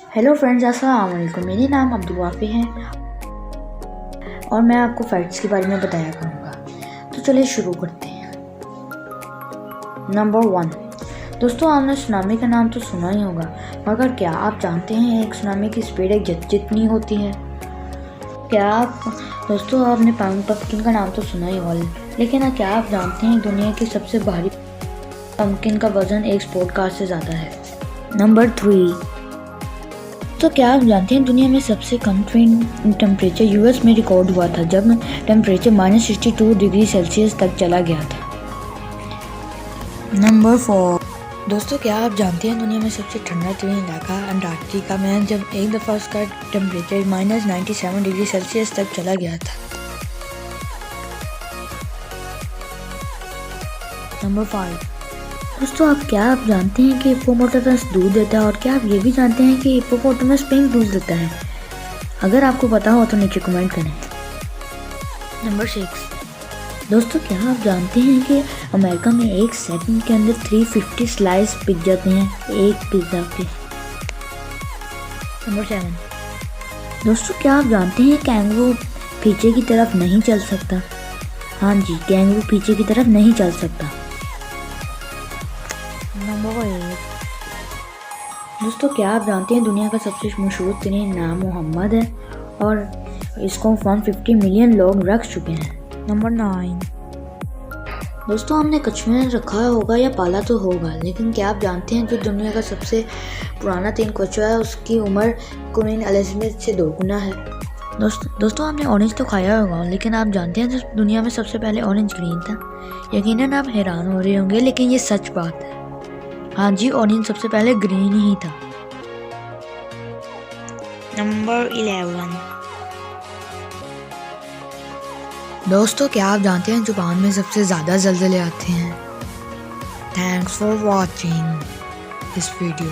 Hello friends, अस्सलाम वालेकुम। मेरा नाम अब्दुल वाफी है और मैं आपको फैक्ट्स के बारे में बताया करूँगा। तो चलिए शुरू करते हैं। नंबर 1, दोस्तों आपने सुनामी का नाम तो सुना ही होगा, मगर क्या आप जानते हैं एक सुनामी की स्पीड एक जट जितनी होती है? दोस्तों आपने पम्पकिन का नाम तो सुना ही होगा, लेकिन क्या आप जानते हैं दुनिया की सबसे भारी पम्पकिन का वजन एक स्पोर्ट कार से ज़्यादा है? नंबर 3, तो क्या आप जानते हैं दुनिया में सबसे कम टेम्परेचर यूएस में रिकॉर्ड हुआ था, जब टेम्परेचर -62 डिग्री सेल्सियस तक चला गया था? नंबर 4, दोस्तों क्या आप जानते हैं दुनिया में सबसे ठंडा तरीन इलाका अंटार्कटिका में जब एक दफ़ा उसका टेम्परेचर -97 डिग्री सेल्सियस तक चला गया था? नंबर 5, दोस्तों आप जानते हैं कि हिप्पोपोटामस दूध देता है, और क्या आप ये भी जानते हैं कि हिप्पोपोटामस पिंक दूध देता है? अगर आपको पता हो तो नीचे कमेंट करें। नंबर 6, दोस्तों क्या आप जानते हैं कि अमेरिका में एक सेकंड के अंदर 350 स्लाइस बिक जाते हैं एक पिज़्ज़ा के? नंबर 7, दोस्तों क्या आप जानते हैं कैंगरू पीछे की तरफ नहीं चल सकता? हाँ जी, कैंगरू पीछे की तरफ नहीं चल सकता। नंबर 8, दोस्तों क्या आप जानते हैं दुनिया का सबसे मशहूर तरीन नाम मोहम्मद है और इसको 150 मिलियन लोग रख चुके हैं? नंबर 9, दोस्तों हमने कछुआ रखा होगा या पाला तो होगा, लेकिन क्या आप जानते हैं जो दुनिया का सबसे पुराना तरीन कछुआ है उसकी उम्र क्वीन एलिजाबेथ से 2 गुना है? दोस्तों आपने ऑरेंज तो खाया होगा, लेकिन आप जानते हैं दुनिया में सबसे पहले ऑरेंज ग्रीन था? यकीनन आप हैरान हो रहे होंगे, लेकिन ये सच बात है। हाँ जी, ऑरेंज सबसे पहले ग्रीन ही था। नंबर 11, दोस्तों क्या आप जानते हैं जापान में सबसे ज़्यादा ज़लज़ले आते हैं? Thanks for watching this video.